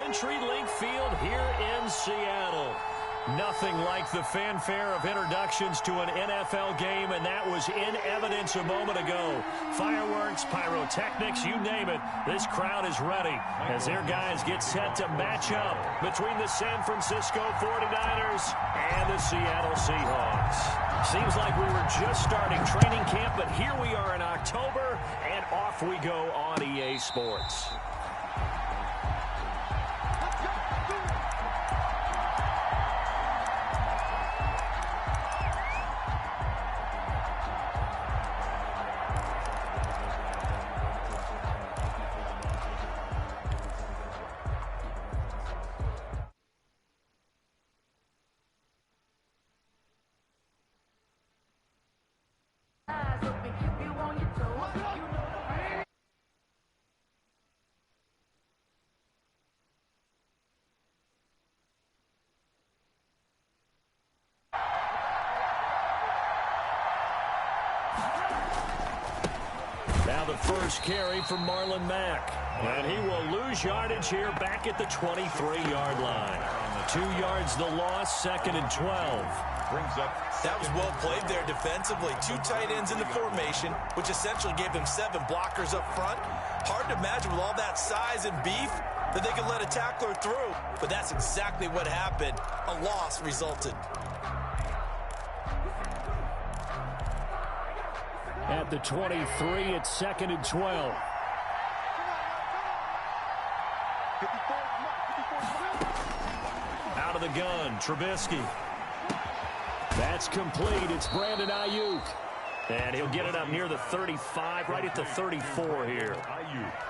CenturyLink Field here in Seattle. Nothing like the fanfare of introductions to an NFL game, and that was in evidence a moment ago. Fireworks, pyrotechnics, you name it. This crowd is ready as their guys get set to match up between the San Francisco 49ers and the Seattle Seahawks. Seems like we were just starting training camp, but here we are in October, and off we go on EA Sports. Now the first carry from Marlon Mack. And he will lose yardage here back at the 23-yard line. 2 yards the loss, 2nd and 12. Brings up. That was well played there defensively. 2 tight ends in the formation, which essentially gave them 7 blockers up front. Hard to imagine with all that size and beef that they could let a tackler through. But that's exactly what happened. A loss resulted. At the 23, it's 2nd and 12. Out of the gun, Trubisky. That's complete. It's Brandon Ayuk. And he'll get it up near the 35, right at the 34 here.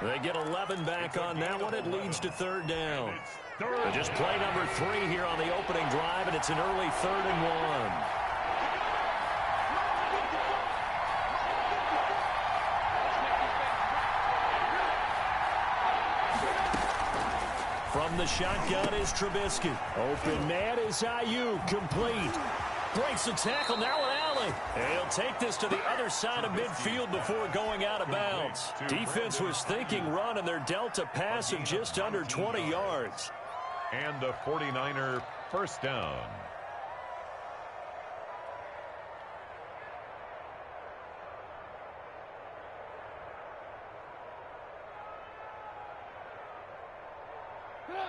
They get 11 back on that one. It leads to 3rd down. They just play number 3 here on the opening drive, and it's an early 3rd and 1. From the shotgun is Trubisky. Open man is Ayuk, complete. Breaks the tackle, now an alley. And he'll take this to the other side of midfield before going out of bounds. Defense was thinking run, and they're dealt a pass of just under 20 yards. And the 49er first down.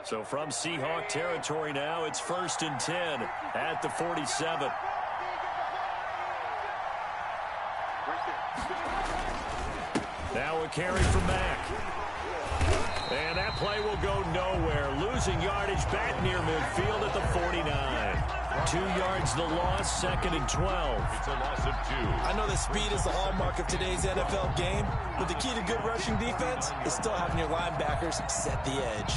So from Seahawk territory now, it's 1st and 10 at the 47. Now a carry from Mack. And that play will go nowhere. Losing yardage back near midfield at the 49. 2 yards the loss, 2nd and 12. It's a loss of 2. I know that speed is the hallmark of today's NFL game, but the key to good rushing defense is still having your linebackers set the edge.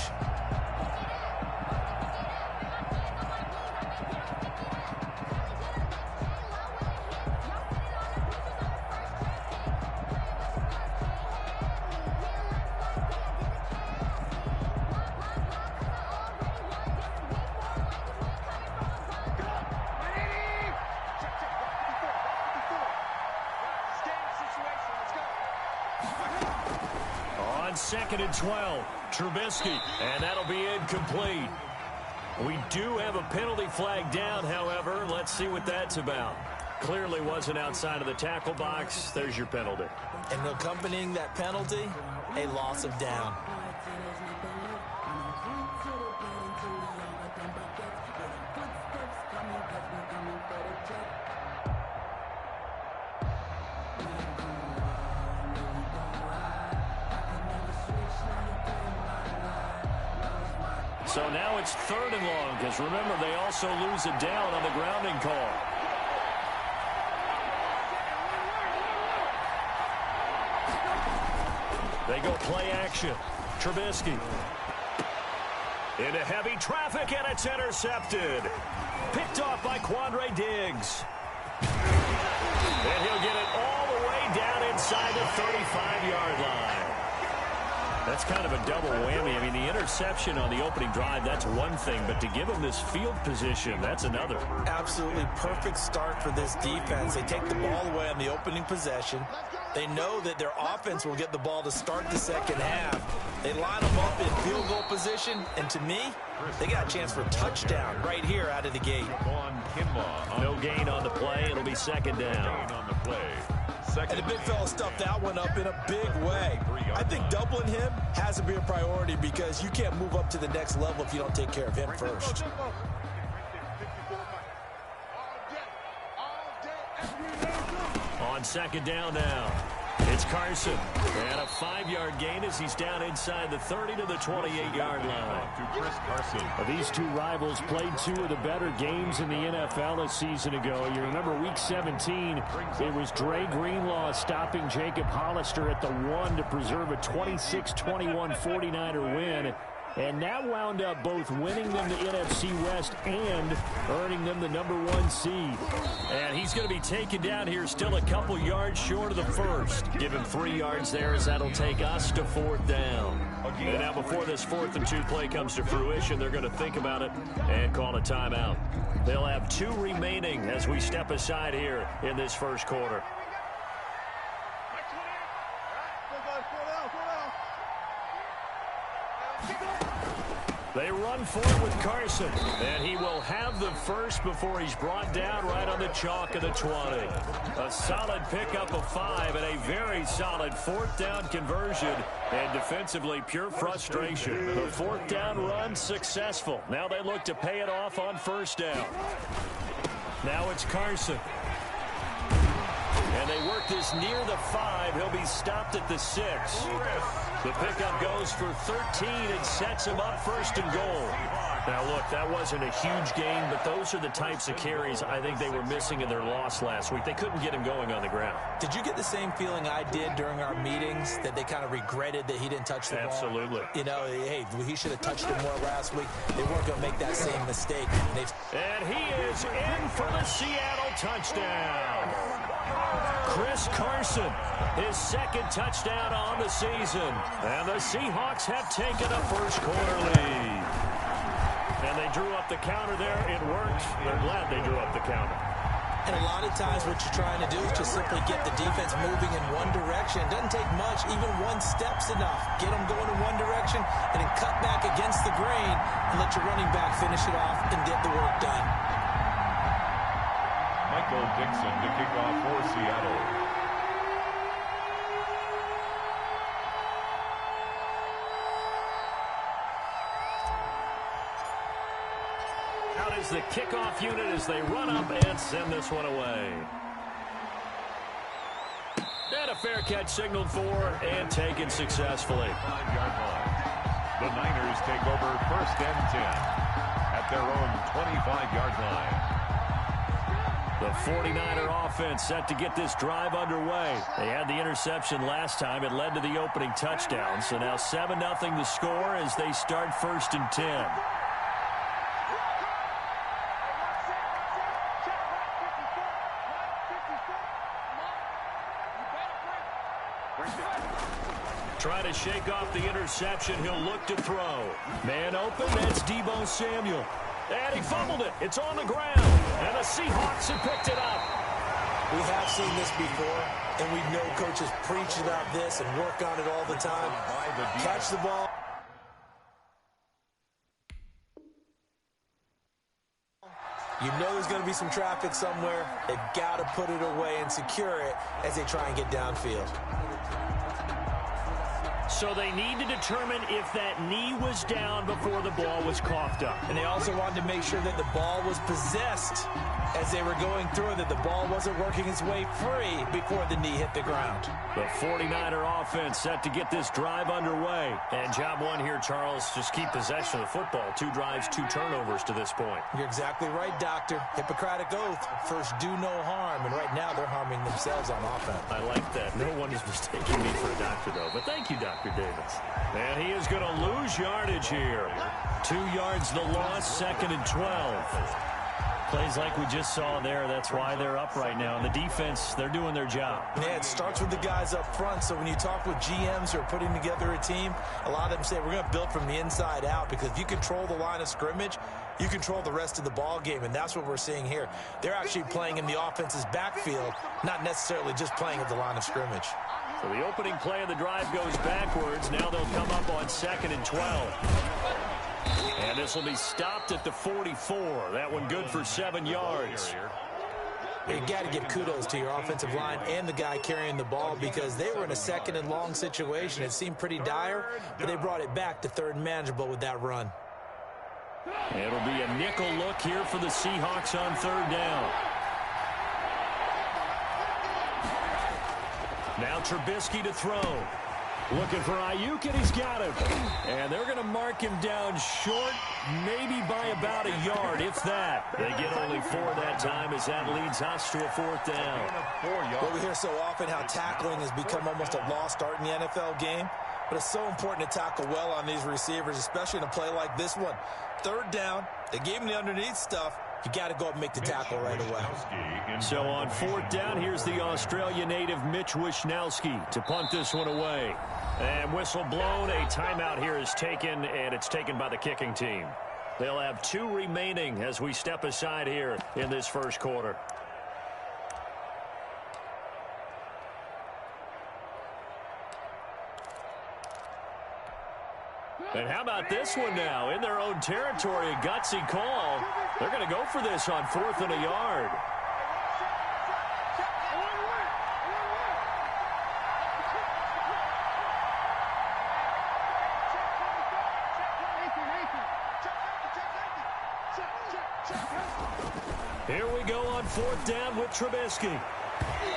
On 2nd and 12, Trubisky, and that'll be incomplete. We do have a penalty flag down, however. Let's see what that's about. Clearly wasn't outside of the tackle box. There's your penalty. And accompanying that penalty, a loss of down. So now it's 3rd and long, because remember, they also lose it down on the grounding call. They go play action. Trubisky. Into heavy traffic, and it's intercepted. Picked off by Quandre Diggs. And he'll get it all the way down inside the 35-yard line. That's kind of a double whammy. I mean, the interception on the opening drive, that's one thing, but to give them this field position, that's another. Absolutely perfect start for this defense. They take the ball away on the opening possession. They know that their offense will get the ball to start the second half. They line them up in field goal position, and to me, they got a chance for a touchdown right here out of the gate. No gain on the play. It'll be second down. And the big fella stuffed that one up in a big way. I think doubling him has to be a priority because you can't move up to the next level if you don't take care of him first. On second down now, it's Carson. And a 5-yard gain as he's down inside the 30 to the 28-yard line. These two rivals played two of the better games in the NFL a season ago. You remember week 17, it was Dre Greenlaw stopping Jacob Hollister at the 1 to preserve a 26-21 49er win. And that wound up both winning them the NFC West and earning them the #1 seed. And he's going to be taken down here still a couple yards short of the first. Give him 3 yards there as that'll take us to 4th down. And now before this 4th and 2 play comes to fruition, they're going to think about it and call a timeout. They'll have 2 remaining as we step aside here in this first quarter. They run forward with Carson, and he will have the first before he's brought down right on the chalk of the 20. A solid pickup of 5 and a very solid 4th down conversion, and defensively pure frustration. The 4th down run successful. Now they look to pay it off on 1st down. Now it's Carson. And they work this near the 5. He'll be stopped at the 6. The pickup goes for 13 and sets him up 1st and goal. Now, look, that wasn't a huge gain, but those are the types of carries I think they were missing in their loss last week. They couldn't get him going on the ground. Did you get the same feeling I did during our meetings, that they kind of regretted that he didn't touch the ball? Absolutely. You know, hey, he should have touched it more last week. They weren't going to make that same mistake. And he is in for the Seattle touchdown. Chris Carson, his 2nd touchdown on the season. And the Seahawks have taken a first quarter lead. And they drew up the counter there. It worked. They're glad they drew up the counter. And a lot of times what you're trying to do is just simply get the defense moving in one direction. It doesn't take much. Even 1 step's enough. Get them going in one direction and then cut back against the grain and let your running back finish it off and get the work done. Michael Dixon to kick off for Seattle. Out is the kickoff unit as they run up and send this one away. And a fair catch signaled for and taken successfully. 5-yard line. The Niners take over 1st and 10 at their own 25-yard line. The 49er offense set to get this drive underway. They had the interception last time. It led to the opening touchdown. So now 7-0 the score as they start 1st and 10. Try to shake off the interception. He'll look to throw. Man open. That's Deebo Samuel. And he fumbled it. It's on the ground. And the Seahawks have picked it up. We have seen this before, and we know coaches preach about this and work on it all the time. Catch the ball. You know there's going to be some traffic somewhere. They've got to put it away and secure it as they try and get downfield. So they need to determine if that knee was down before the ball was coughed up. And they also wanted to make sure that the ball was possessed as they were going through, that the ball wasn't working its way free before the knee hit the ground. The 49er offense set to get this drive underway. And job one here, Charles, just keep possession of the football. 2 drives, 2 turnovers to this point. You're exactly right, Doctor. Hippocratic oath. First, do no harm. And right now, they're harming themselves on offense. I like that. No one is mistaking me for a doctor, though. But thank you, Dr. Davis. And he is going to lose yardage here. 2 yards the loss, 2nd and 12. Plays like we just saw there, that's why they're up right now. And the defense, they're doing their job. Yeah, it starts with the guys up front. So when you talk with GMs who are putting together a team, a lot of them say we're going to build from the inside out, because if you control the line of scrimmage, you control the rest of the ball game, and that's what we're seeing here. They're actually playing in the offense's backfield, not necessarily just playing at the line of scrimmage. So the opening play of the drive goes backwards. Now they'll come up on 2nd and 12. And this will be stopped at the 44. That one good for 7 yards. You got to give kudos to your offensive line and the guy carrying the ball, because they were in a 2nd and long situation. It seemed pretty dire, but they brought it back to 3rd and manageable with that run. It'll be a nickel look here for the Seahawks on 3rd down. Now Trubisky to throw. Looking for Ayuk, and he's got him. And they're going to mark him down short, maybe by about a yard, if that. They get only 4 that time, as that leads us to a 4th down. Well, we hear so often how tackling has become almost a lost art in the NFL game. But it's so important to tackle well on these receivers, especially in a play like this one. 3rd down, they gave him the underneath stuff. You got to go up and make the tackle right away. So on 4th down, here's the Australia native Mitch Wishnowsky to punt this one away. And whistle blown, a timeout here is taken, and it's taken by the kicking team. They'll have 2 remaining as we step aside here in this first quarter. And how about this one now? In their own territory, a gutsy call. They're going to go for this on 4th and a yard. Here we go on 4th down with Trubisky.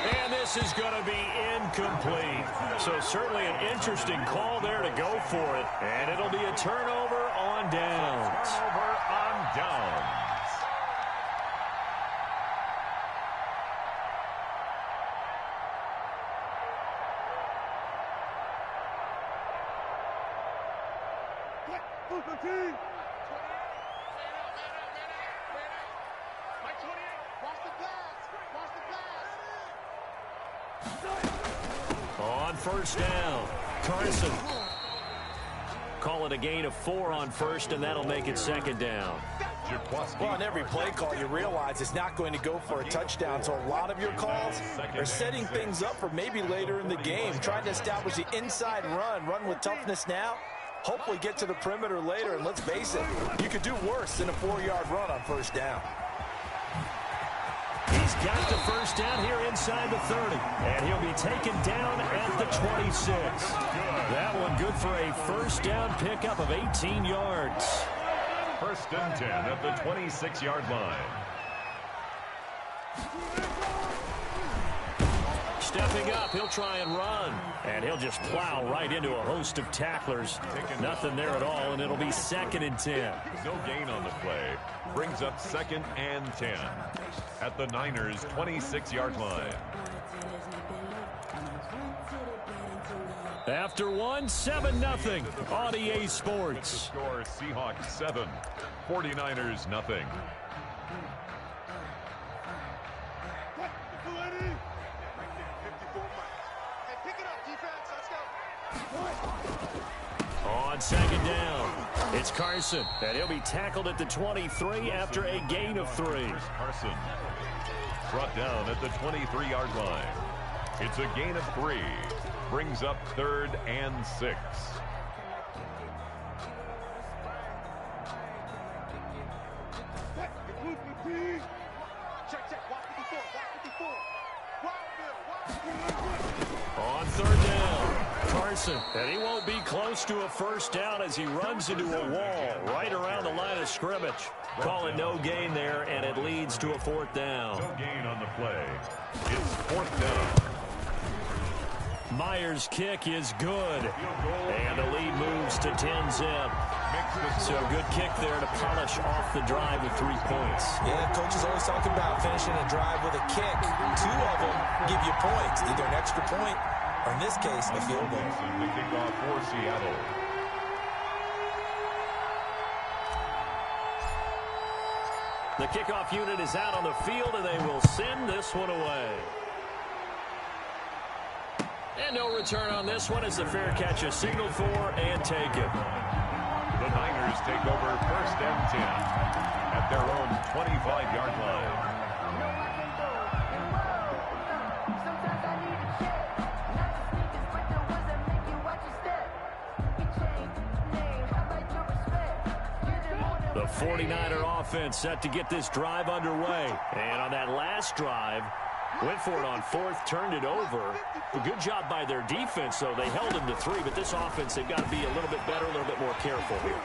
And this is going to be incomplete. So certainly an interesting call there to go for it. And it'll be a turnover on downs. Turnover on downs. On 1st down, Carson. Call it a gain of 4 on 1st, and that'll make it 2nd down. Well, on every play call, you realize it's not going to go for a touchdown. So a lot of your calls are setting things up for maybe later in the game, trying to establish the inside run with toughness now, hopefully get to the perimeter later. And let's face it, you could do worse than a 4-yard run on 1st down. He's got the 1st down here inside the 30, and he'll be taken down at the 26. That one good for a 1st down pickup of 18 yards. 1st and 10 at the 26-yard line. Stepping up, he'll try and run, and he'll just plow right into a host of tacklers. Nothing there at all, and it'll be 2nd and 10. No gain on the play. Brings up 2nd and 10 at the Niners' 26-yard line. After 7-0 on EA Sports. The score, Seahawks 7, 49ers nothing. On 2nd down, it's Carson, and he'll be tackled at the 23 after a gain of 3. Carson brought down at the 23-yard line. It's a gain of 3. Brings up 3rd and 6. On 3rd down, Carson, and he won't be close to a 1st down as he runs into a wall right around the line of scrimmage. Call it no gain there, and it leads to a 4th down. No gain on the play. It's 4th down. Myers' kick is good, and the lead moves to 10-zip. So a good kick there to polish off the drive with 3 points. Yeah, coach is always talking about finishing a drive with a kick. 2 of them give you points, either an extra point or, in this case, a field goal. The kickoff for Seattle. The kickoff unit is out on the field, and they will send this one away. And no return on this one as the fair catch is signaled for and taken. The Niners take over 1st and 10 at their own 25-yard line. The 49er offense set to get this drive underway. And on that last drive, went for it on 4th, turned it over. A good job by their defense, though. They held him to 3, but this offense, they've got to be a little bit better, a little bit more careful here.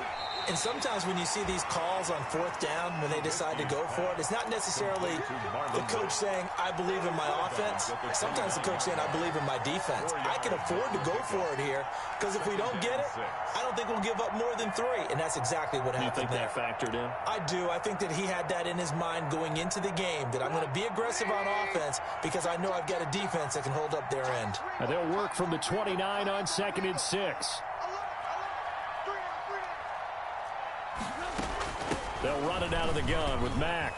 And sometimes when you see these calls on 4th down, when they decide to go for it, it's not necessarily the coach saying, I believe in my offense. Sometimes the coach saying, I believe in my defense. I can afford to go for it here, because if we don't get it, I don't think we'll give up more than 3. And that's exactly what happened there. You think that factored in? I do. I think that he had that in his mind going into the game, that I'm going to be aggressive on offense because I know I've got a defense that can hold up their end. And they'll work from the 29 on 2nd and 6. They'll run it out of the gun with Mack.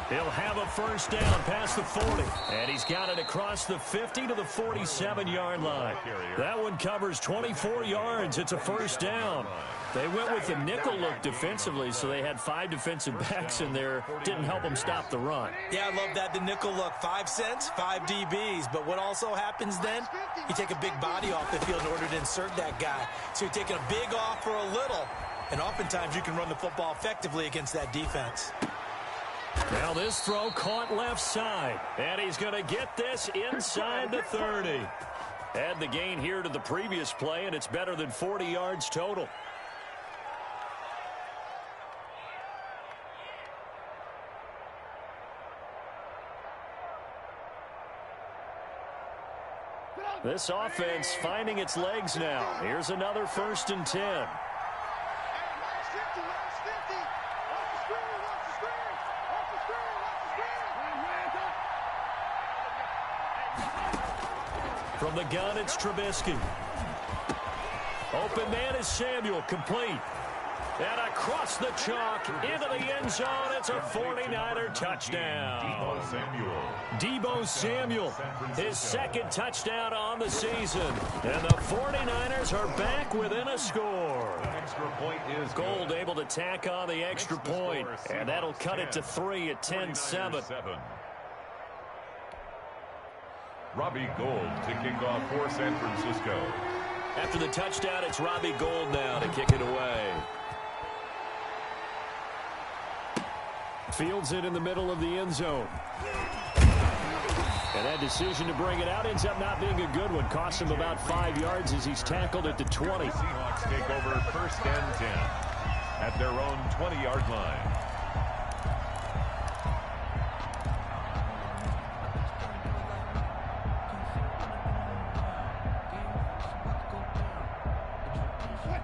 He'll have a 1st down past the 40. And he's got it across the 50 to the 47-yard line. That one covers 24 yards. It's a 1st down. They went with the nickel look defensively, so they had 5 defensive backs in there. Didn't help them stop the run. Yeah, I love that, the nickel look. 5 cents, 5 DBs. But what also happens then, you take a big body off the field in order to insert that guy. So you're taking a big off for a little. And oftentimes you can run the football effectively against that defense. Now this throw caught left side. And he's going to get this inside the 30. Add the gain here to the previous play, and it's better than 40 yards total. This offense finding its legs now. Here's another 1st and 10. From the gun, it's Trubisky. Open man is Samuel, complete. And across the chalk, into the end zone, it's a 49er touchdown. Deebo Samuel, his 2nd touchdown on the season. And the 49ers are back within a score. Gold able to tack on the extra point. And that'll cut it to 3 at 10-7. Robbie Gould to kick off for San Francisco. After the touchdown, it's Robbie Gould now to kick it away. Fields it in the middle of the end zone. And that decision to bring it out ends up not being a good one. Costs him about 5 yards as he's tackled at the 20. The Seahawks take over 1st and 10 at their own 20-yard line.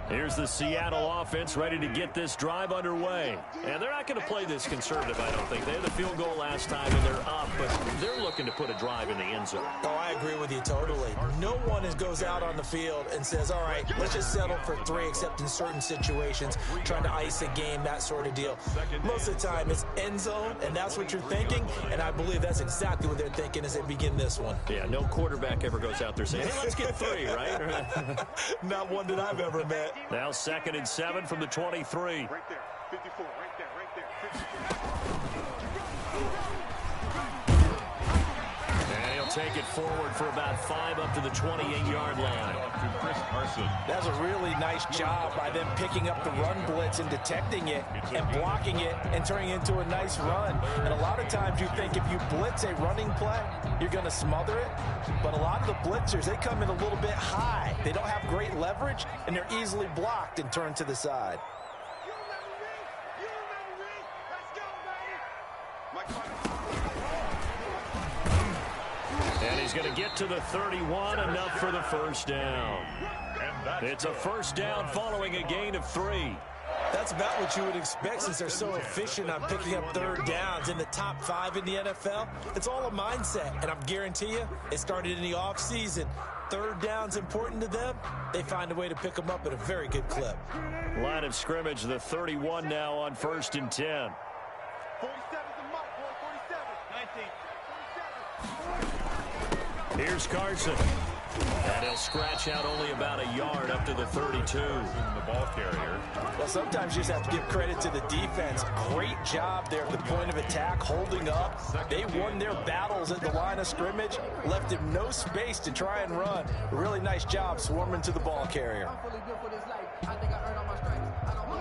Here's the Seattle offense ready to get this drive underway. And they're not going to play this conservative, I don't think. They had the field goal last time, and they're up, but they're looking to put a drive in the end zone. Oh, I agree with you totally. No one goes out on the field and says, all right, let's just settle for 3, except in certain situations, trying to ice a game, that sort of deal. Most of the time, it's end zone, and that's what you're thinking, and I believe that's exactly what they're thinking as they begin this one. Yeah, no quarterback ever goes out there saying, hey, let's get 3, right? Not one that I've ever met. Now 2nd and 7 from the 23. Right there, 54, right there, 54. And he'll take it forward for about 5 up to the 28-yard line. That's a really nice job by them picking up the run blitz and detecting it and blocking it and turning it into a nice run. And a lot of times you think if you blitz a running play, you're going to smother it. But a lot of the blitzers, they come in a little bit high. They don't have great leverage, and they're easily blocked and turned to the side. And he's going to get to the 31, enough for the 1st down. It's a 1st down following a gain of 3. That's about what you would expect since they're so efficient on picking up 3rd downs in the top 5 in the NFL. It's all a mindset, and I guarantee you it started in the offseason. 3rd down's important to them. They find a way to pick them up at a very good clip. Line of scrimmage, the 31 now on 1st and 10. 47's the mark, boy. 47. 19. Here's Carson. And he'll scratch out only about a yard up to the 32. The ball carrier. Well, sometimes you just have to give credit to the defense. Great job there at the point of attack, holding up. They won their battles at the line of scrimmage, left him no space to try and run. Really nice job swarming to the ball carrier.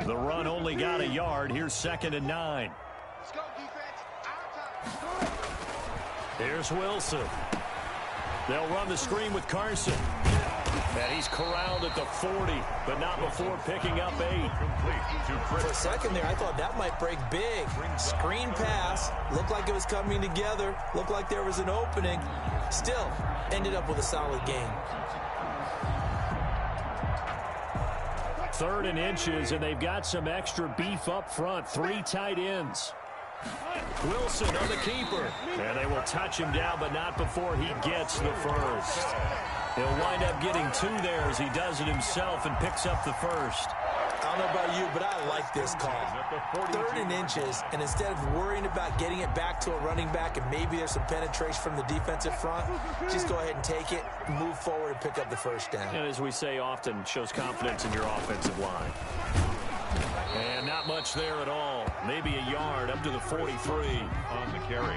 The run only got a yard. Here's 2nd and 9. Let's go, defense. Our time. Here's Wilson. They'll run the screen with Carson. And he's corralled at the 40, but not before picking up 8. For a second there, I thought that might break big. Screen pass. Looked like it was coming together. Looked like there was an opening. Still, ended up with a solid gain. 3rd and inches, and they've got some extra beef up front. 3 tight ends. Wilson on the keeper. And they will touch him down, but not before he gets the first. He'll wind up getting 2 there as he does it himself and picks up the first. I don't know about you, but I like this call. 3rd and inches, and instead of worrying about getting it back to a running back and maybe there's some penetration from the defensive front, just go ahead and take it, move forward, and pick up the first down. And as we say often, shows confidence in your offensive line. And not much there at all. Maybe a yard up to the 43 on the carry.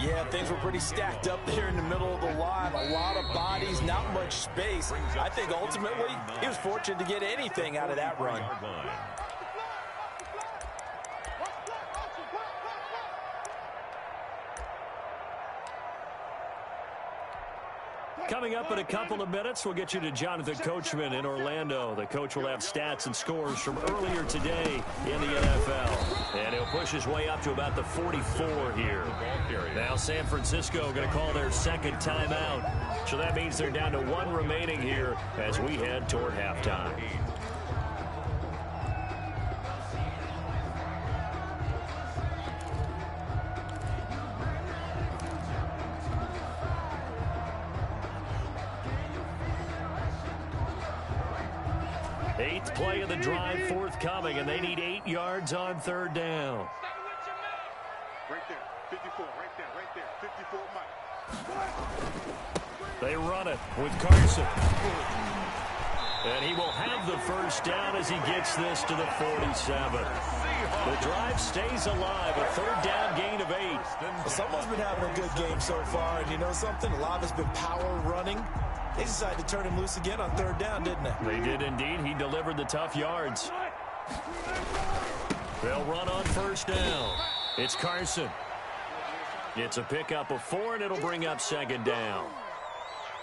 Yeah, things were pretty stacked up there in the middle of the line. A lot of bodies, not much space. I think ultimately he was fortunate to get anything out of that run. Coming up in a couple of minutes, we'll get you to Jonathan Coachman in Orlando. The coach will have stats and scores from earlier today in the NFL. And he'll push his way up to about the 44 here. Now San Francisco going to call their 2nd timeout. So that means they're down to 1 remaining here as we head toward halftime. Eighth play of the drive forthcoming, and they need 8 yards on 3rd down. Right there. 54. Right there. 54, Mike. They run it with Carson. And he will have the first down as he gets this to the 47. The drive stays alive. A 3rd down gain of 8. Well, someone's been having a good game so far, and you know something? A lot has been power running. They decided to turn him loose again on 3rd down, didn't they? They did indeed. He delivered the tough yards. They'll run on 1st down. It's Carson. It's a pickup of 4, and it'll bring up 2nd down.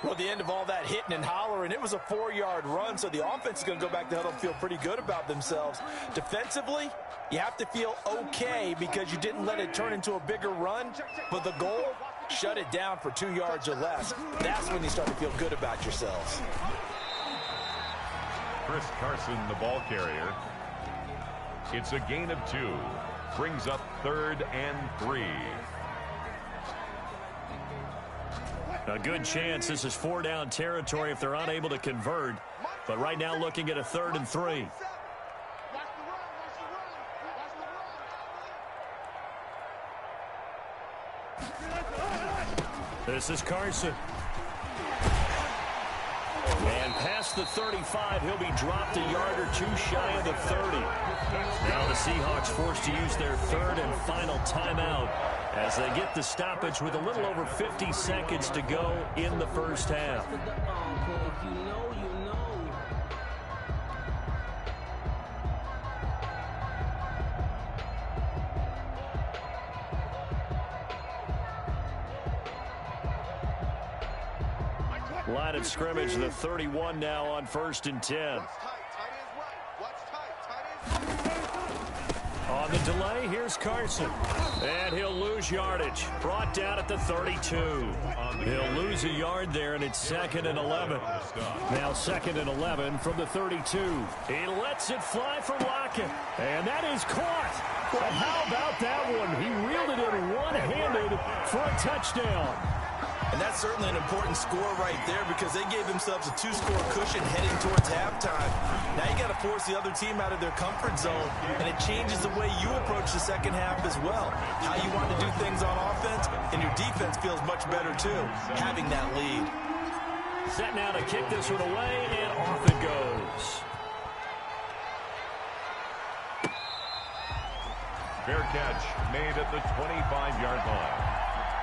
Well, at the end of all that hitting and hollering, it was a 4-yard run, so the offense is going to go back to huddle and feel pretty good about themselves. Defensively, you have to feel okay because you didn't let it turn into a bigger run, but the goal, shut it down for 2 yards or less. That's when you start to feel good about yourselves. Chris Carson, the ball carrier. It's a gain of 2. Brings up 3rd and 3. A good chance this is 4-down territory if they're unable to convert. But right now looking at a 3rd and 3. This is Carson. And past the 35, he'll be dropped a yard or 2 shy of the 30. Now the Seahawks forced to use their 3rd and final timeout as they get the stoppage with a little over 50 seconds to go in the first half. Line of scrimmage, the 31 now on 1st and 10. On the delay, here's Carson. And he'll lose yardage. Brought down at the 32. He'll lose a yard there, and it's 2nd and 11. Now 2nd and 11 from the 32. He lets it fly for Lockett. And that is caught. But how about that one? He reeled it in one-handed for a touchdown. And that's certainly an important score right there because they gave themselves a 2-score cushion heading towards halftime. Now you got to force the other team out of their comfort zone, and it changes the way you approach the second half as well. How you want to do things on offense, and your defense feels much better too, having that lead. Set now to kick this one away, and off it goes. Fair catch made at the 25-yard line.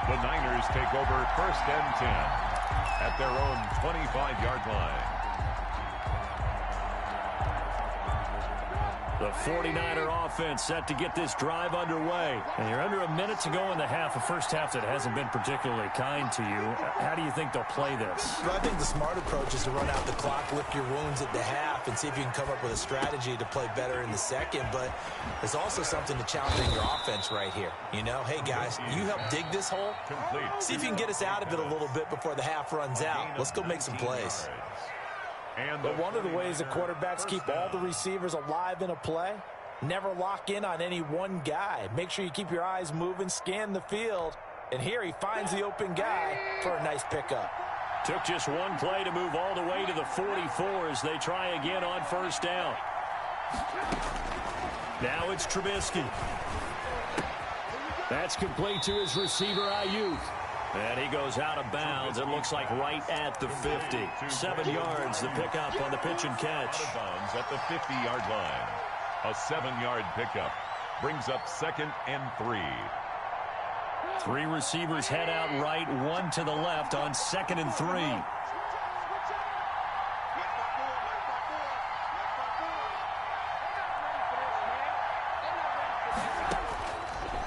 The Niners take over 1st and 10 at their own 25-yard line. The 49er offense set to get this drive underway. And you're under a minute to go in the half, a first half that hasn't been particularly kind to you. How do you think they'll play this? Well, I think the smart approach is to run out the clock, lick your wounds at the half, and see if you can come up with a strategy to play better in the second. But there's also something to challenging your offense right here. You know, hey, guys, you help dig this hole. Complete. See if you can get us out of it a little bit before the half runs out. Let's go make some plays. But one of the ways that quarterbacks keep all the receivers alive in a play, never lock in on any one guy. Make sure you keep your eyes moving, scan the field. And here he finds the open guy for a nice pickup. Took just one play to move all the way to the 44 as they try again on first down. Now it's Trubisky. That's complete to his receiver, Ayuk. And he goes out of bounds. It looks like right at the 50. 7 yards, the pickup on the pitch and catch. At the 50-yard line. A 7-yard pickup brings up 2nd and 3. 3 receivers head out right, 1 to the left on 2nd and 3.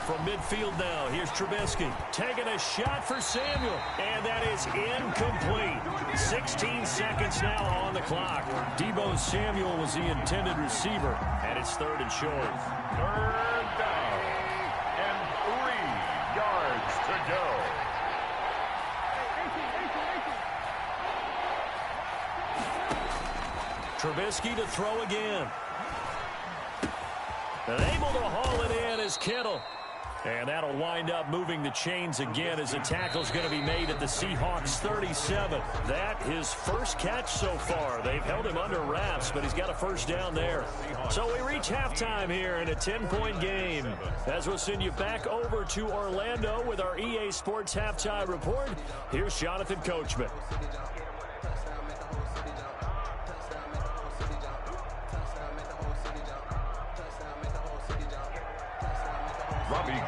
From midfield now, here's Trubisky taking a shot for Samuel, and that is incomplete. 16 seconds now on the clock. Deebo Samuel was the intended receiver, and it's 3rd and short. 3rd down and 3 yards to go. Trubisky to throw again. And able to haul it in is Kittle. And that'll wind up moving the chains again as the tackle's going to be made at the Seahawks 37. That his first catch so far. They've held him under wraps, but he's got a first down there. So we reach halftime here in a 10-point game. As we'll send you back over to Orlando with our EA Sports Halftime Report, here's Jonathan Coachman.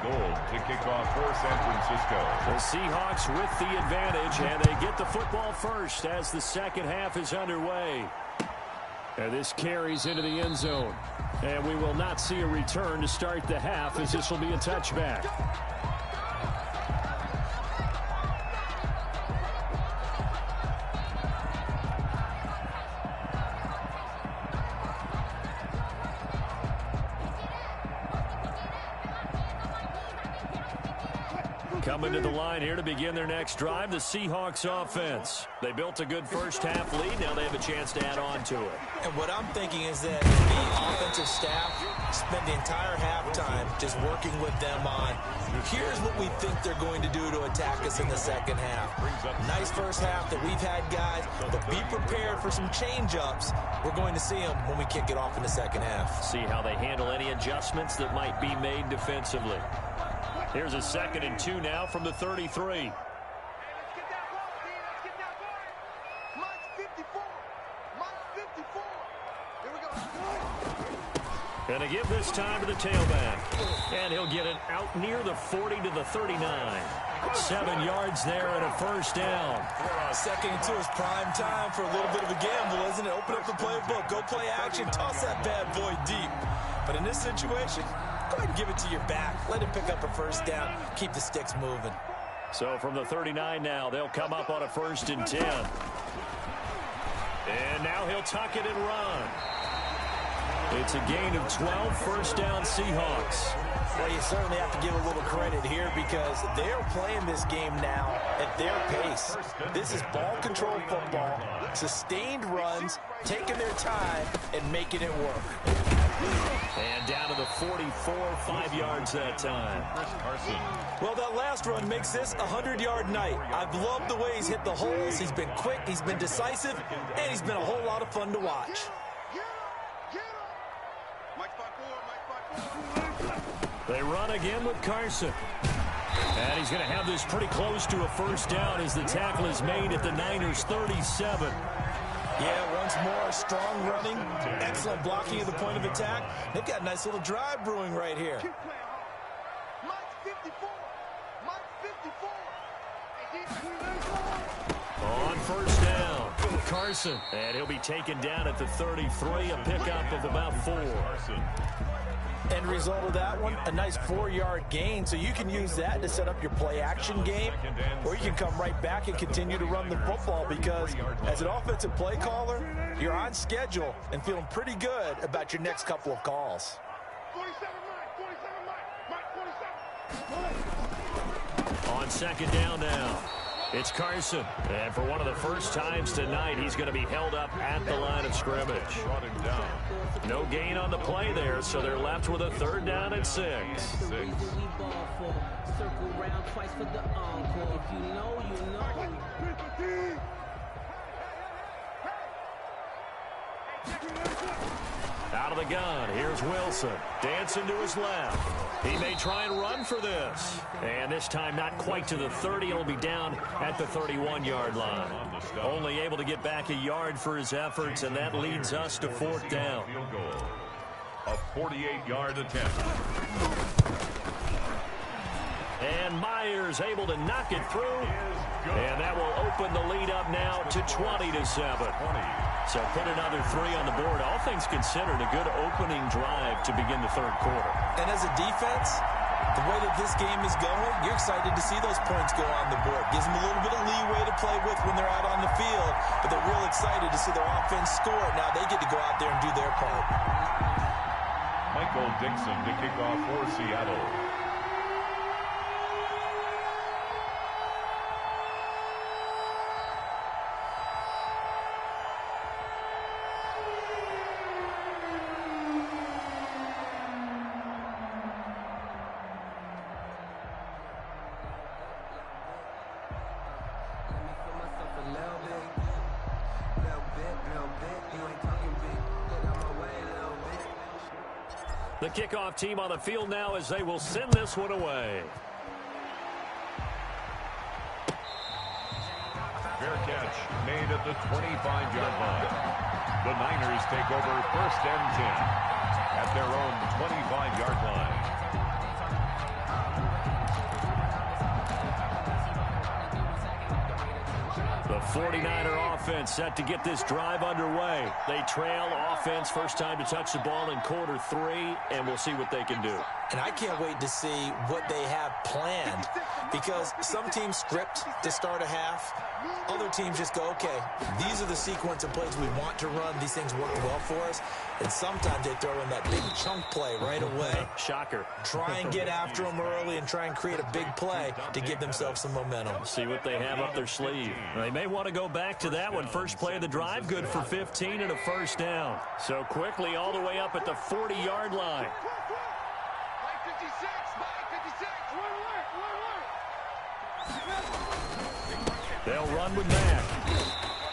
Gold to kick off for San Francisco. The Seahawks with the advantage, and they get the football first as the second half is underway. And this carries into the end zone. And we will not see a return to start the half as this will be a touchback. Coming to the line here to begin their next drive, the Seahawks offense. They built a good first half lead. Now they have a chance to add on to it. And what I'm thinking is that the offensive staff spent the entire halftime just working with them on, here's what we think they're going to do to attack us in the second half. Nice first half that we've had, guys, but be prepared for some change-ups. We're going to see them when we kick it off in the second half. See how they handle any adjustments that might be made defensively. Here's a 2nd and 2 now from the 33. And to give this time to the tailback. And he'll get it out near the 40 to the 39. 7 yards there and a first down. 2nd and 2 is prime time for a little bit of a gamble, isn't it? Open up the playbook, go play action, toss that bad boy deep. But in this situation, go ahead and give it to your back. Let him pick up a first down. Keep the sticks moving. So from the 39 now, they'll come up on a 1st and 10. And now he'll tuck it and run. It's a gain of 12, first down Seahawks. Well, you certainly have to give a little credit here because they're playing this game now at their pace. This is ball control football, sustained runs, taking their time, and making it work. And down to the 44, 5 yards that time. Well, that last run makes this a 100-yard night. I've loved the way he's hit the holes. He's been quick, he's been decisive, and he's been a whole lot of fun to watch. They run again with Carson. And he's going to have this pretty close to a first down as the tackle is made at the Niners' 37. Yeah, once more, strong running, excellent blocking at the point of attack. They've got a nice little drive brewing right here. On first down, Carson. And he'll be taken down at the 33, a pickup of about 4. End result of that one, a nice 4-yard gain. So you can use that to set up your play-action game, or you can come right back and continue to run the football because as an offensive play caller, you're on schedule and feeling pretty good about your next couple of calls. 47 Mike. On second down now, it's Carson. And for one of the first times tonight, he's going to be held up at the line of scrimmage. No gain on the play there, so they're left with a 3rd down and 6. Out of the gun, here's Wilson. Dancing to his left. He may try and run for this. And this time not quite to the 30. It'll be down at the 31-yard line. Only able to get back a yard for his efforts, and that leads us to 4th down. A 48-yard attempt. And Myers able to knock it through. And that will open the lead up now to 20-7. So put another 3 on the board. All things considered, a good opening drive to begin the 3rd quarter. And as a defense, the way that this game is going, you're excited to see those points go on the board. Gives them a little bit of leeway to play with when they're out on the field, but they're real excited to see their offense score. Now they get to go out there and do their part. Michael Dixon to kick off for Seattle. The kickoff team on the field now as they will send this one away. Fair catch made at the 25-yard line. The Niners take over 1st and 10 at their own 25-yard line. The 49er offense set to get this drive underway. They trail offense, first time to touch the ball in quarter 3, and we'll see what they can do. And I can't wait to see what they have planned, because some teams script to start a half. Other teams just go, okay, these are the sequence of plays we want to run. These things work well for us. And sometimes they throw in that big chunk play right away. Shocker. Try and get after them early and try and create a big play to give themselves some momentum. See what they have up their sleeve. They may want to go back to that one. First play of the drive, good for 15 and a first down. So quickly all the way up at the 40-yard line. They'll run with Mack.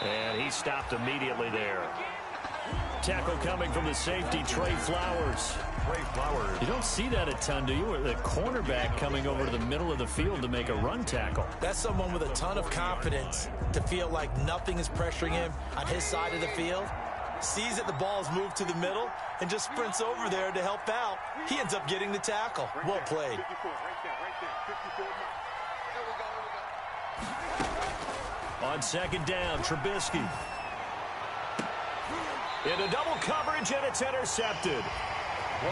And he stopped immediately there. Tackle coming from the safety, Trey Flowers. You don't see that a ton, do you? Or the cornerback coming over to the middle of the field to make a run tackle. That's someone with a ton of confidence to feel like nothing is pressuring him on his side of the field. Sees that the ball is moved to the middle and just sprints over there to help out. He ends up getting the tackle. Well played. On second down, Trubisky. Into double coverage, and it's intercepted.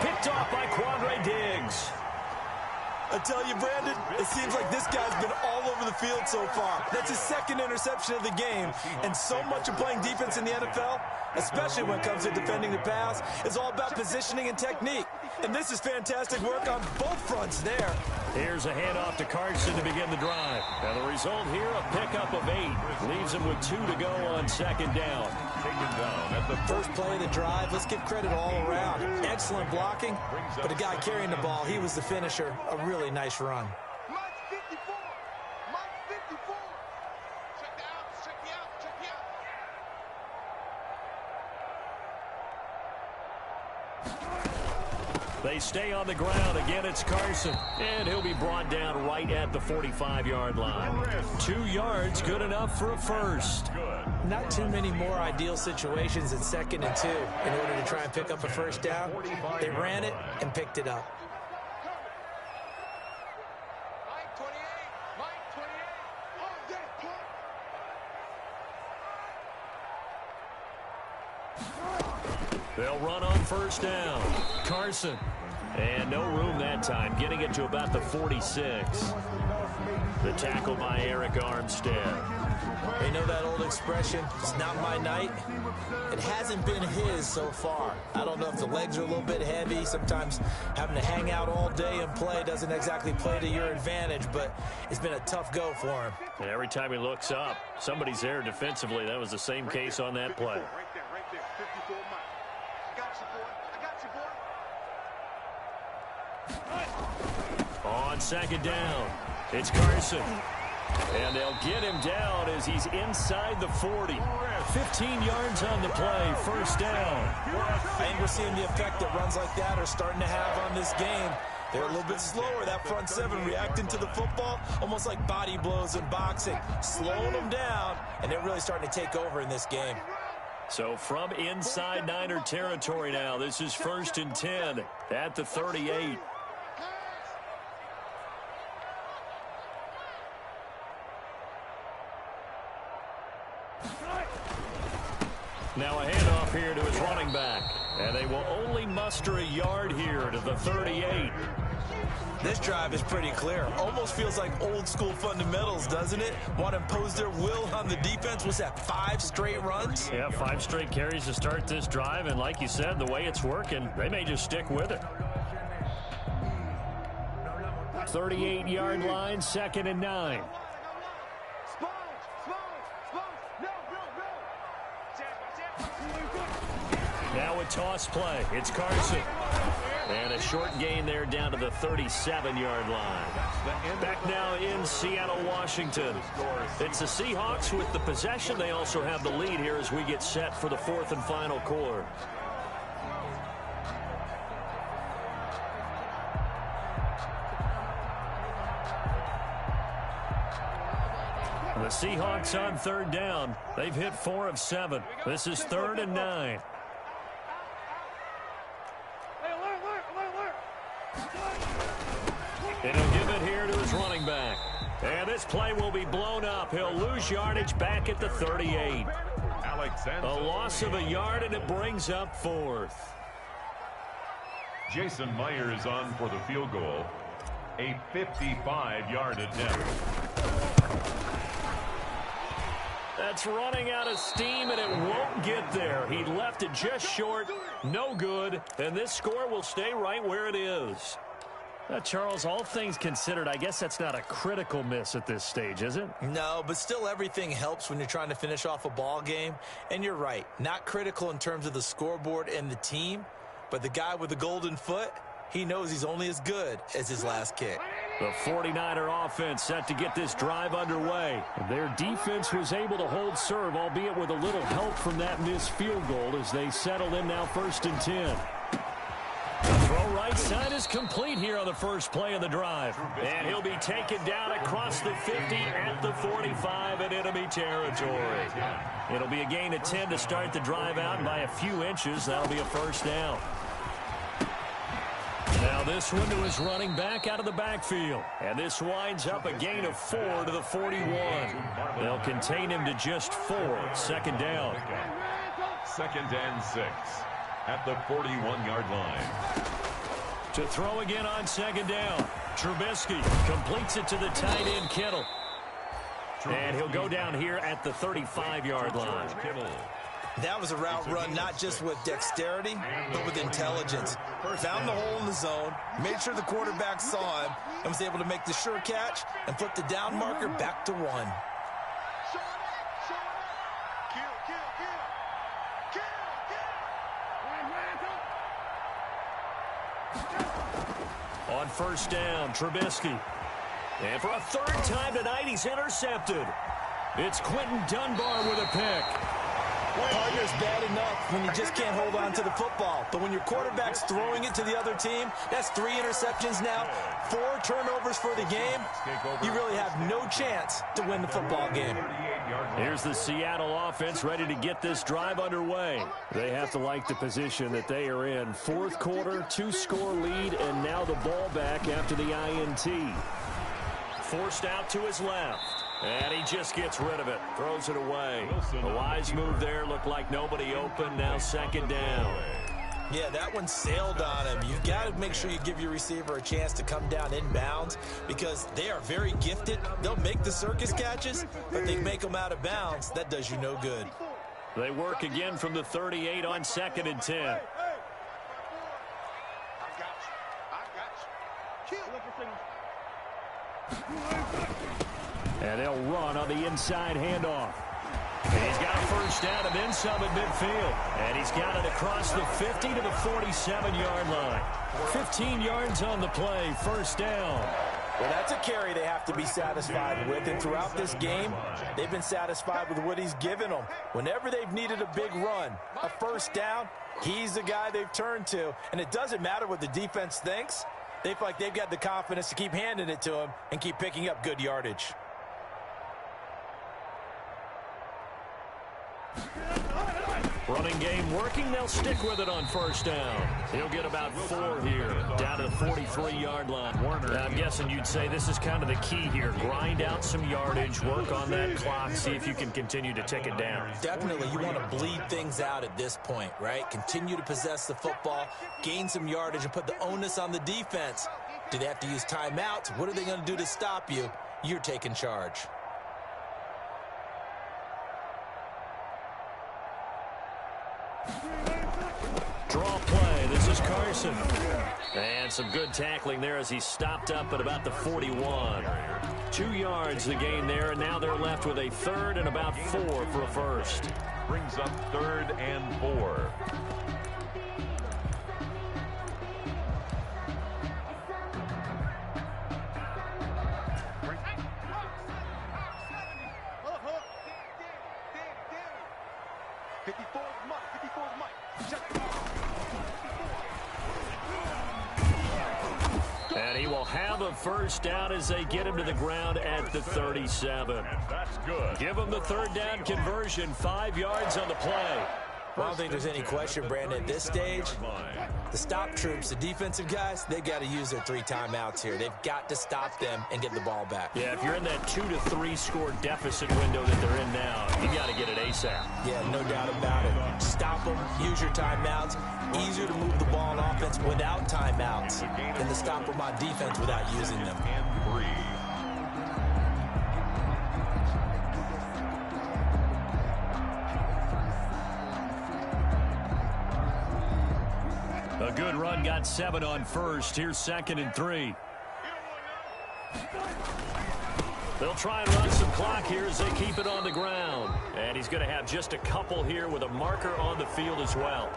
Picked off by Quandre Diggs. I tell you, Brandon, it seems like this guy's been all over the field so far. That's his 2nd interception of the game. And so much of playing defense in the NFL, especially when it comes to defending the pass, is all about positioning and technique. And this is fantastic work on both fronts there. Here's a handoff to Carson to begin the drive. And the result here, a pickup of 8. Leaves him with 2 to go on second down. Taken down at the first play of the drive. Let's give credit all around. Excellent excellent blocking, but the guy carrying the ball, he was the finisher. A really nice run. Mike 54. Mike 54. Check the out. Check the out. Check the out. They stay on the ground. Again, it's Carson. And he'll be brought down right at the 45-yard line. 2 yards, good enough for a first. Not too many more ideal situations in 2nd and 2 in order to try and pick up a first down. They ran it and picked it up. Mike 28. Mike 28. They'll run on first down. Carson. And no room that time, getting it to about the 46. The tackle by Eric Armstead. You know that old expression, it's not my night? It hasn't been his so far. I don't know if the legs are a little bit heavy. Sometimes having to hang out all day and play doesn't exactly play to your advantage, but it's been a tough go for him. And every time he looks up, somebody's there defensively. That was the same case on that play. Right there. 54 Mike. I got you, boy. I got you, boy. On second down, it's Carson. And they'll get him down as he's inside the 40. 15 yards on the play, first down. I think we're seeing the effect that runs like that are starting to have on this game. They're a little bit slower, that front seven reacting to the football, almost like body blows in boxing, slowing them down, and they're really starting to take over in this game. So from inside Niner territory now, this is 1st and 10 at the 38. Now a handoff here to his running back. And they will only muster a yard here to the 38. This drive is pretty clear. Almost feels like old school fundamentals, doesn't it? Want to impose their will on the defense. Was that 5 straight runs? Yeah, 5 straight carries to start this drive. And like you said, the way it's working, they may just stick with it. 38-yard line, 2nd and 9. Now a toss play. It's Carson. And a short gain there down to the 37-yard line. Back now in Seattle, Washington. It's the Seahawks with the possession. They also have the lead here as we get set for the 4th and final quarter. The Seahawks on 3rd down. They've hit 4 of 7. This is 3rd and 9. And he'll give it here to his running back. And this play will be blown up. He'll lose yardage back at the 38. A loss of a yard, and it brings up 4th. Jason Myers on for the field goal. A 55-yard attempt. That's running out of steam, and it won't get there. He left it just short. No good. And this score will stay right where it is. Charles, all things considered, I guess that's not a critical miss at this stage, is it? No, but still everything helps when you're trying to finish off a ball game. And you're right, not critical in terms of the scoreboard and the team, but the guy with the golden foot, he knows he's only as good as his last kick. The 49er offense set to get this drive underway. Their defense was able to hold serve, albeit with a little help from that missed field goal as they settle in now 1st and 10. The throw right side is complete here on the first play of the drive. And he'll be taken down across the 50 at the 45 in enemy territory. It'll be a gain of 10 to start the drive out, and by a few inches, that'll be a first down. Now this one to his running back out of the backfield. And this winds up a gain of 4 to the 41. They'll contain him to just 4. 2nd down. 2nd and 6 at the 41-yard line. To throw again on 2nd down. Trubisky completes it to the tight end, Kittle. And he'll go down here at the 35-yard line. That was a route run not just with dexterity, but with intelligence. Found the hole in the zone, made sure the quarterback saw him, and was able to make the sure catch and flip the down marker back to 1. On first down, Trubisky. And for a third time tonight, he's intercepted. It's Quentin Dunbar with a pick. Partner's bad enough when you just can't hold on to the football. But when your quarterback's throwing it to the other team, that's 3 interceptions now, 4 turnovers for the game. You really have no chance to win the football game. Here's the Seattle offense ready to get this drive underway. They have to like the position that they are in. Fourth quarter, 2-score lead, and now the ball back after the INT. Forced out to his left. And he just gets rid of it. Throws it away. A wise move there. Looked like nobody open. Now second down. Yeah, that one sailed on him. You've got to make sure you give your receiver a chance to come down inbounds because they are very gifted. They'll make the circus catches, but they make them out of bounds. That does you no good. They work again from the 38 on 2nd and 10. And they'll run on the inside handoff. And he's got a first down and then some at midfield. And he's got it across the 50 to the 47-yard line. 15 yards on the play, first down. Well, that's a carry they have to be satisfied with. And throughout this game, they've been satisfied with what he's given them. Whenever they've needed a big run, a first down, he's the guy they've turned to. And it doesn't matter what the defense thinks. They feel like they've got the confidence to keep handing it to him and keep picking up good yardage. Running game working. They'll stick with it on first down. He'll get about 4 here, down to the 43-yard line. Now, I'm guessing you'd say this is kind of the key here. Grind out some yardage, work on that clock, see if you can continue to tick it down. Definitely, you want to bleed things out at this point, right? Continue to possess the football, gain some yardage, and put the onus on the defense. Do they have to use timeouts? What are they going to do to stop you? You're taking charge. Draw play. This is Carson. And some good tackling there as he stopped up at about the 41. 2 yards the gain there, and now they're left with a third and about 4 for a first. Brings up 3rd and 4. And he will have a first down as they get him to the ground at the 37. That's good. Give him the third down conversion, 5 yards on the play. Well, I don't think there's any question, Brandon, at this stage, the stop troops, the defensive guys, they got to use their 3 timeouts here. They've got to stop them and get the ball back. Yeah, if you're in that 2 to 3 score deficit window that they're in now, you got to get it ASAP. Yeah, no doubt about it. Stop them, use your timeouts. Easier to move the ball on offense without timeouts than to stop them on defense without using them. And 3. A good run, got 7 on first. Here's 2nd and 3. They'll try and run some clock here as they keep it on the ground. And he's going to have just a couple here with a marker on the field as well.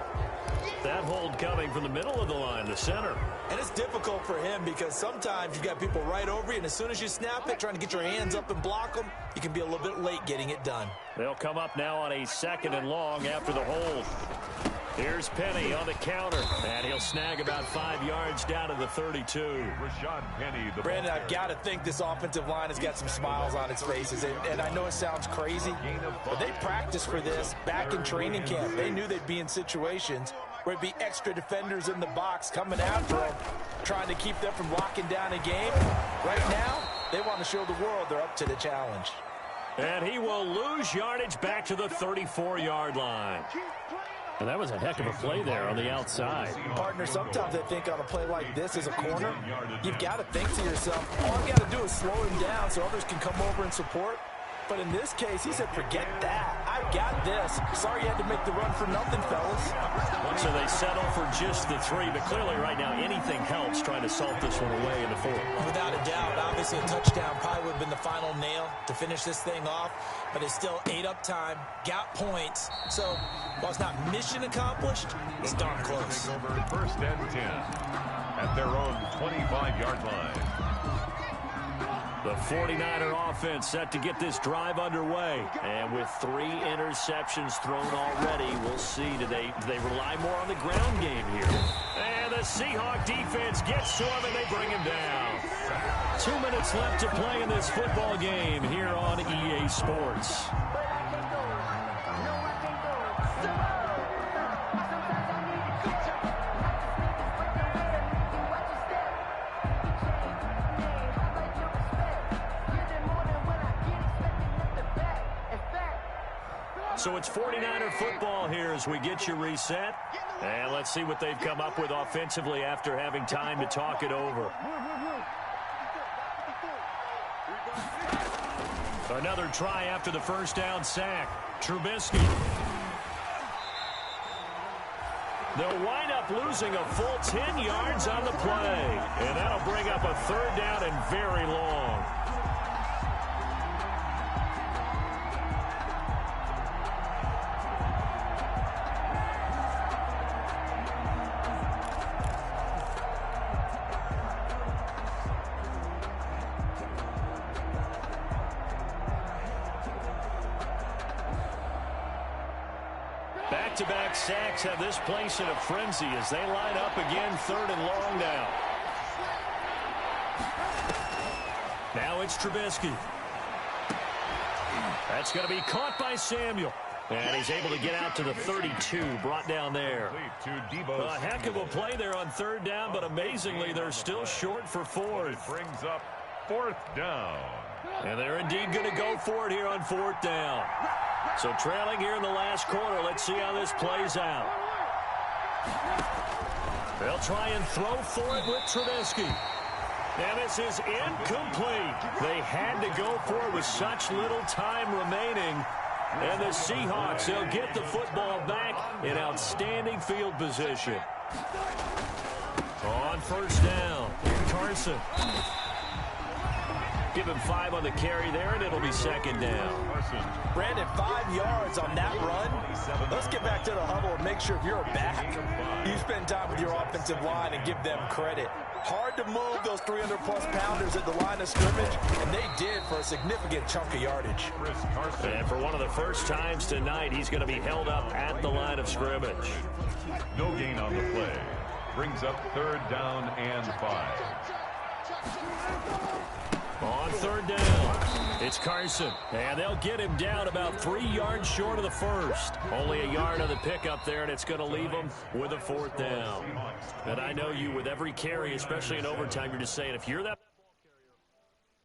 That hold coming from the middle of the line, the center. And it's difficult for him because sometimes you've got people right over you, and as soon as you snap it, trying to get your hands up and block them, you can be a little bit late getting it done. They'll come up now on a 2nd and long after the hold. Here's Penny on the counter, and he'll snag about 5 yards down to the 32. Rashad Penny, the Brandon, I've got to think this offensive line has got some smiles on its faces. And I know it sounds crazy, but they practiced for this back in training camp. They knew they'd be in situations where it'd be extra defenders in the box coming after them, trying to keep them from locking down a game. Right now, they want to show the world they're up to the challenge. And he will lose yardage back to the 34-yard line. And that was a heck of a play there on the outside. Partner, sometimes I think on a play like this as a corner, you've got to think to yourself, all I got to do is slow him down so others can come over and support. But in this case, he said, forget that. I've got this. Sorry you had to make the run for nothing, fellas. So they settle for just the 3, but clearly right now anything helps trying to salt this one away in the 4th. Without a doubt, obviously a touchdown probably would have been the final nail to finish this thing off, but it's still 8 up time, got points. So while it's not mission accomplished, it's darn close. Over 1st and 10 at their own 25-yard line. The 49er offense set to get this drive underway. And with 3 interceptions thrown already, we'll see. Do they rely more on the ground game here? And the Seahawks defense gets to him, and they bring him down. 2 minutes left to play in this football game here on EA Sports. So it's 49er football here as we get you reset. And let's see what they've come up with offensively after having time to talk it over. Another try after the first down sack. Trubisky. They'll wind up losing a full 10 yards on the play. And that'll bring up a 3rd down and very long. Back-to-back sacks have this place in a frenzy as they line up again 3rd and long now. Now it's Trubisky. That's going to be caught by Samuel. And he's able to get out to the 32, brought down there. A heck of a play there on 3rd down, but amazingly, they're still short for 4th. Brings up 4th down. And they're indeed going to go for it here on 4th down. So trailing here in the last quarter. Let's see how this plays out. They'll try and throw for it with Trubisky. And this is incomplete. They had to go for it with such little time remaining. And the Seahawks, they'll get the football back in outstanding field position. On 1st down, Carson. Give him 5 on the carry there, and it'll be 2nd down. Brandon, 5 yards on that run. Let's get back to the huddle and make sure if you're back, you spend time with your offensive line and give them credit. Hard to move those 300-plus pounders at the line of scrimmage, and they did for a significant chunk of yardage. And for one of the first times tonight, he's going to be held up at the line of scrimmage. No gain on the play. Brings up 3rd down and 5. On 3rd down, it's Carson. And they'll get him down about 3 yards short of the 1st. Only a yard on the pickup there, and it's going to leave him with a 4th down. And I know you, with every carry, especially in overtime, you're just saying, if you're that...